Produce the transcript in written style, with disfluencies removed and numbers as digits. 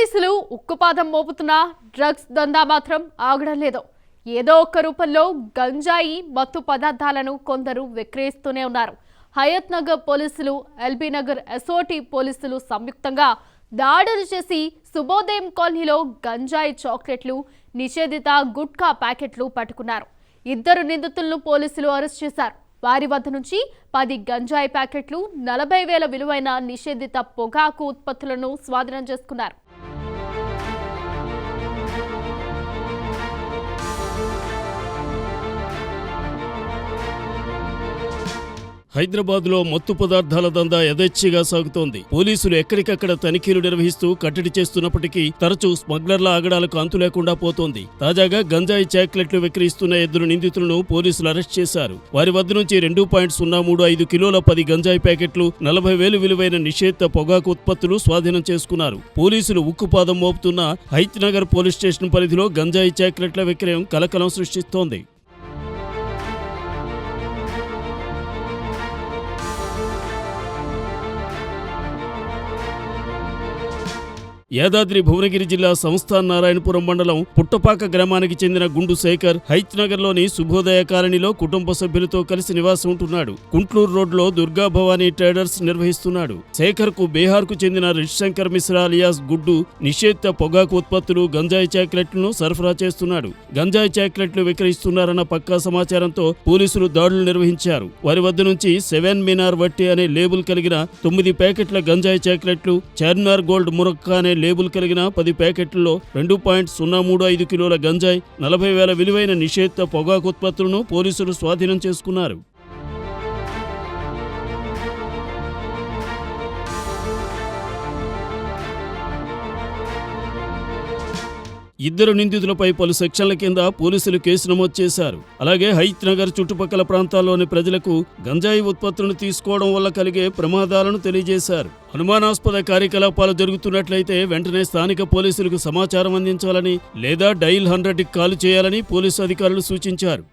పోలీసులు ఉక్కుపాదం మోపుతున్న డ్రగ్స్ దందా మాత్రం ఆగడం లేదు. ఏదో ఒక రూపంలో గంజాయి మత్తు పదార్థాలను కొందరు విక్రయిస్తూనే ఉన్నారు. హయత్ నగర్ పోలీసులు, ఎల్బీ నగర్ ఎస్ఓటీ పోలీసులు సంయుక్తంగా దాడులు చేసి శుభోదయం కాలనీలో గంజాయి చాక్లెట్లు, నిషేధిత గుట్కా ప్యాకెట్లు పట్టుకున్నారు. 2 నిందితులను పోలీసులు అరెస్ట్ చేశారు. వారి వద్ద నుంచి 10 గంజాయి ప్యాకెట్లు, 40,000 విలువైన నిషేధిత పొగాకు ఉత్పత్తులను స్వాధీనం చేసుకున్నారు. హైదరాబాద్లో మత్తు పదార్థాల దందా యథేచ్ఛగా సాగుతోంది. పోలీసులు ఎక్కడికక్కడ తనిఖీలు నిర్వహిస్తూ కట్టడి చేస్తున్నప్పటికీ తరచూ స్మగ్లర్ల ఆగడాలకు అంతు లేకుండా పోతోంది. తాజాగా గంజాయి చాక్లెట్లు విక్రయిస్తున్న 2 నిందితులను పోలీసులు అరెస్ట్ చేశారు. వారి వద్ద నుంచి 2.035 కిలోల 10 గంజాయి ప్యాకెట్లు, 40,000 విలువైన నిషేధిత పొగాకు ఉత్పత్తులు స్వాధీనం చేసుకున్నారు. పోలీసులు ఉక్కుపాదం మోపుతున్న హయత్ నగర్ పోలీస్ స్టేషన్ పరిధిలో గంజాయి చాక్లెట్ల విక్రయం కలకలం సృష్టిస్తోంది. యాదాద్రి భువనగిరి జిల్లా సంస్థాన్ నారాయణపురం మండలం పుట్టపాక గ్రామానికి చెందిన గుండు శేఖర్ హయత్ నగర్లోని శుభోదయ కాలనీలో కుటుంబ సభ్యులతో కలిసి నివాసం ఉంటున్నాడు. కుంట్లూరు రోడ్లో దుర్గా భవానీ ట్రేడర్స్ నిర్వహిస్తున్నాడు. శేఖర్ కు బీహార్కు చెందిన రిషిశంకర్ మిశ్రా అలియాస్ గుడ్డు నిషేధిత పొగాకు ఉత్పత్తులు, గంజాయి చాక్లెట్లను సరఫరా చేస్తున్నాడు. గంజాయి చాక్లెట్లు విక్రయిస్తున్నారన్న పక్కా సమాచారంతో పోలీసులు దాడులు నిర్వహించారు. వారి వద్ద నుంచి 7 మీనార్ వట్టి అనే లేబుల్ కలిగిన 9 ప్యాకెట్ల గంజాయి చాక్లెట్లు, చార్మినార్ గోల్డ్ మురక్క అనే లేబుల్ కలిగిన 10 ప్యాకెట్లలో 2.035 కిలోల గంజాయి, 40,000 విలువైన నిషేధిత పొగాకు ఉత్పత్తులను పోలీసులు స్వాధీనం చేసుకున్నారు. ఇద్దరు నిందితులపై పలు సెక్షన్ల కింద పోలీసులు కేసు నమోదు చేశారు. అలాగే హయత్ నగర్ చుట్టుపక్కల ప్రాంతాల్లోని ప్రజలకు గంజాయి ఉత్పత్తులను తీసుకోవడం వల్ల కలిగే ప్రమాదాలను తెలియజేశారు. అనుమానాస్పద కార్యకలాపాలు జరుగుతున్నట్లయితే వెంటనే స్థానిక పోలీసులకు సమాచారం అందించాలని లేదా డయల్ 100కి కాల్ చేయాలని పోలీసు అధికారులు సూచించారు.